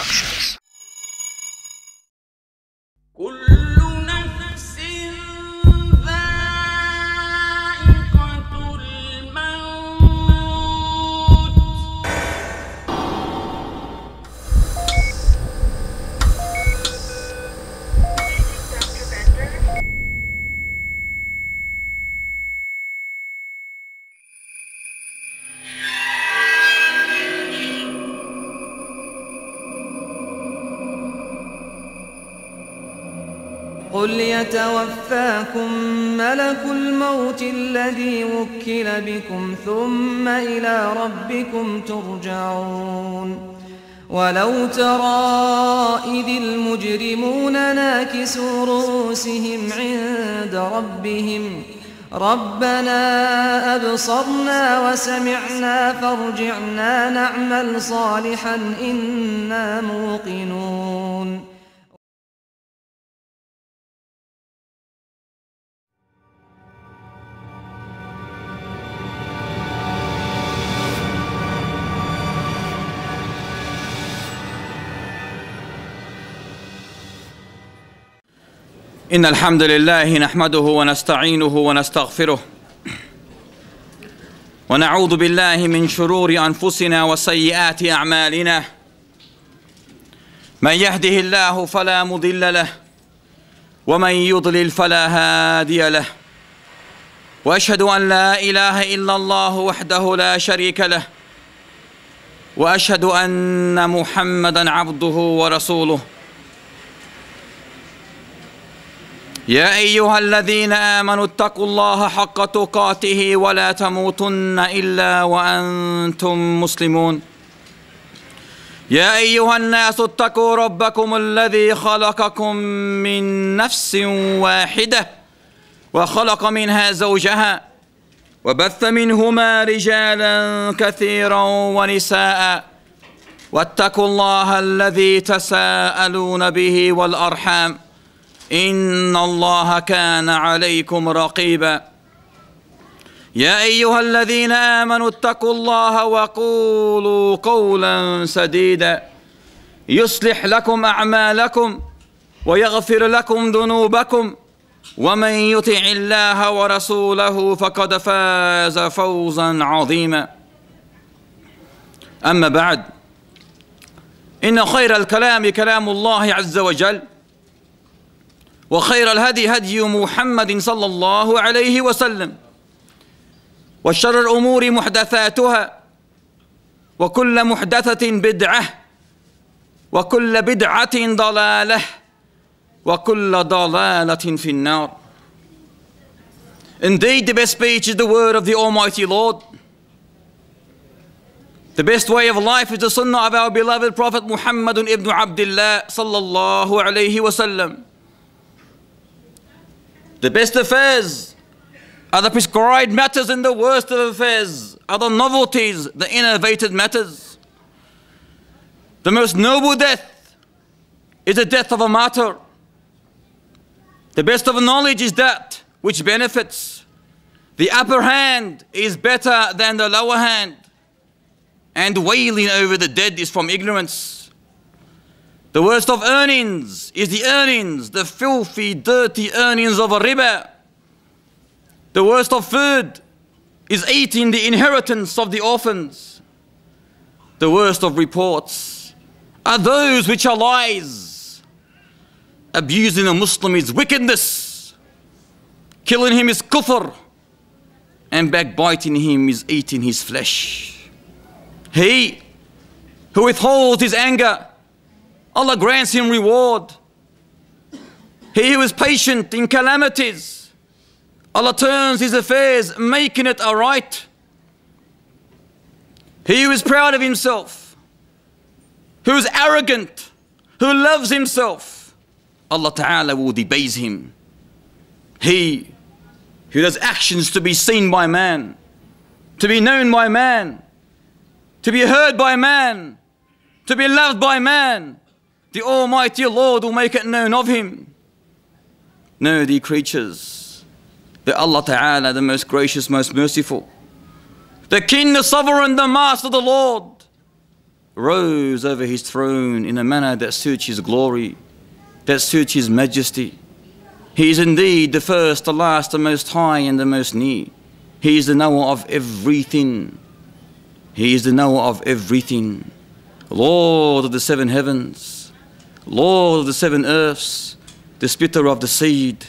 Productions. قل يتوفاكم ملك الموت الذي وكل بكم ثم إلى ربكم ترجعون ولو ترى إذ المجرمون ناكسوا رؤوسهم عند ربهم ربنا أبصرنا وسمعنا فارجعنا نعمل صالحا إنا موقنون. إن الحمد لله نحمده ونستعينه ونستغفره ونعوذ بالله من شرور أنفسنا وسيئات أعمالنا من يهده الله فلا مضل له ومن يضلل فلا هادي له وأشهد أن لا إله إلا الله وحده لا شريك له وأشهد أن محمدًا عبده ورسوله. يا أيها الذين آمنوا اتقوا الله حق تقاته ولا تموتن إلا وأنتم مسلمون. يا أيها الناس اتقوا ربكم الذي خلقكم من نفس واحدة وخلق منها زوجها وبث منهما رجالا كثيرا ونساء واتقوا الله الذي تساءلون به والأرحام إن الله كان عليكم رقيبا. يا أيها الذين آمنوا اتقوا الله وقولوا قولا سديدا يصلح لكم أعمالكم ويغفر لكم ذنوبكم ومن يطع الله ورسوله فقد فاز فوزا عظيما. أما بعد، إن خير الكلام كلام الله عز وجل وخير الهدي هدي محمد صلى الله عليه وسلم وشر الأمور محدثاتها وكل محدثة بدعة وكل بدعة ضلالة وكل ضلالة في النار. Indeed, the best speech is the word of the Almighty Lord. The best way of life is the sunnah of our beloved Prophet Muhammad ibn Abdullah sallallahu alayhi wa sallam. The best affairs are the prescribed matters, and the worst of affairs are the novelties, the innovated matters. The most noble death is the death of a martyr. The best of knowledge is that which benefits. The upper hand is better than the lower hand, and wailing over the dead is from ignorance. The worst of earnings is the earnings, the filthy, dirty earnings of a riba. The worst of food is eating the inheritance of the orphans. The worst of reports are those which are lies. Abusing a Muslim is wickedness. Killing him is kufr. And backbiting him is eating his flesh. He who withholds his anger, Allah grants him reward. He who is patient in calamities, Allah turns his affairs, making it aright. He who is proud of himself, who is arrogant, who loves himself, Allah Ta'ala will debase him. He who does actions to be seen by man, to be known by man, to be heard by man, to be loved by man, the Almighty Lord will make it known of him. Know, ye creatures, that Allah Ta'ala, the most gracious, most merciful, the King, the Sovereign, the Master, the Lord, rose over his throne in a manner that suits his glory, that suits his majesty. He is indeed the first, the last, the most high and the most near. He is the knower of everything. He is the knower of everything. Lord of the seven heavens, Lord of the seven earths, the splitter of the seed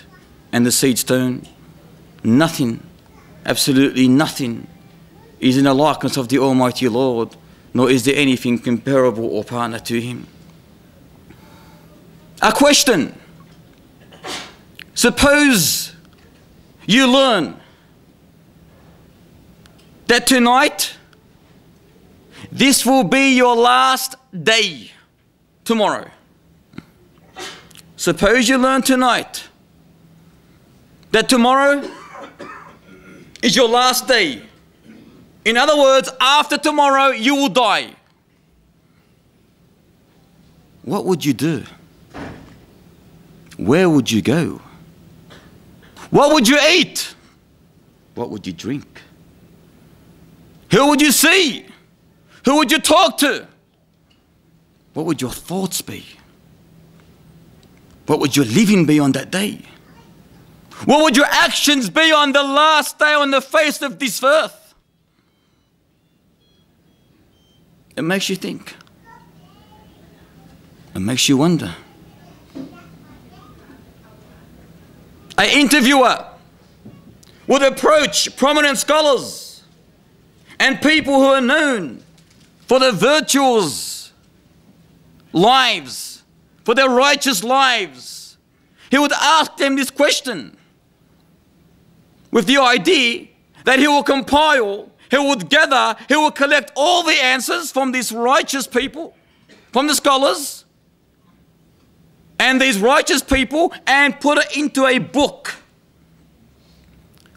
and the seed stone. Nothing, absolutely nothing, is in the likeness of the Almighty Lord, nor is there anything comparable or partner to him. A question. Suppose you learn that tonight, this will be your last day, tomorrow. Suppose you learn tonight that tomorrow is your last day. In other words, after tomorrow, you will die. What would you do? Where would you go? What would you eat? What would you drink? Who would you see? Who would you talk to? What would your thoughts be? What would your living be on that day? What would your actions be on the last day on the face of this earth? It makes you think. It makes you wonder. An interviewer would approach prominent scholars and people who are known for their virtuous lives, for their righteous lives. He would ask them this question with the idea that he will compile, he would gather, he will collect all the answers from these righteous people, from the scholars, and these righteous people, and put it into a book.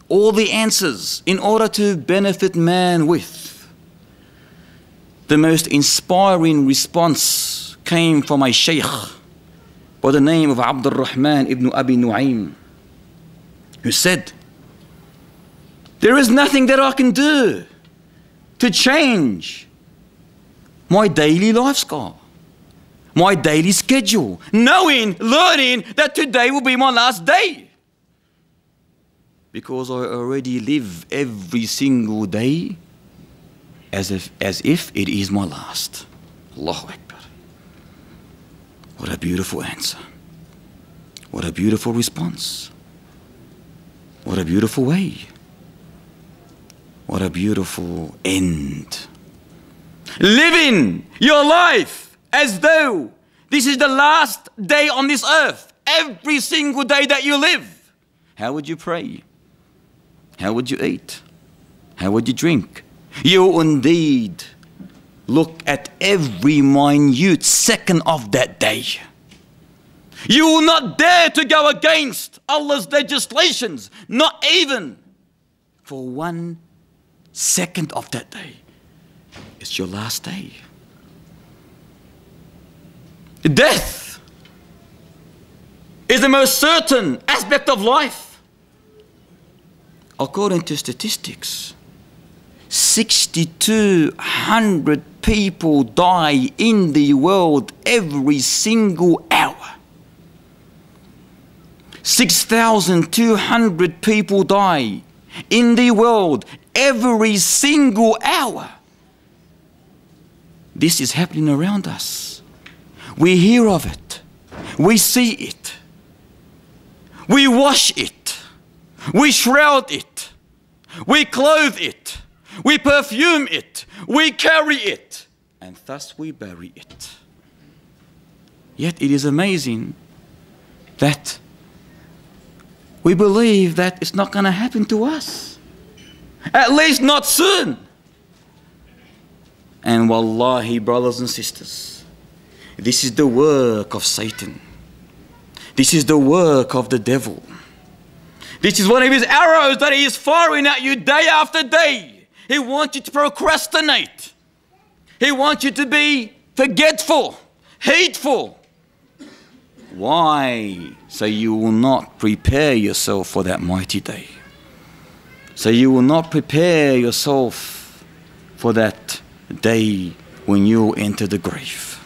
All the answers in order to benefit man with. The most inspiring response came from a Shaykh by the name of Abdul Rahman ibn Abi Nu'aym, who said, there is nothing that I can do to change my daily lifestyle, my daily schedule, knowing, learning that today will be my last day. Because I already live every single day as if it is my last. Allahu Akbar. What a beautiful answer. What a beautiful response. What a beautiful way. What a beautiful end. Living your life as though this is the last day on this earth. Every single day that you live. How would you pray? How would you eat? How would you drink? You will indeed look at every minute second of that day. You will not dare to go against Allah's legislations, not even for 1 second of that day. It's your last day. Death is the most certain aspect of life. According to statistics, 6,200 people die in the world every single hour. 6,200 people die in the world every single hour. This is happening around us. We hear of it. We see it. We wash it. We shroud it. We clothe it. We perfume it. We carry it. And thus we bury it. Yet it is amazing that we believe that it's not going to happen to us. At least not soon. And wallahi, brothers and sisters, this is the work of Satan. This is the work of the devil. This is one of his arrows that he is firing at you day after day. He wants you to procrastinate. He wants you to be forgetful, hateful. Why? So you will not prepare yourself for that mighty day. So you will not prepare yourself for that day when you enter the grave.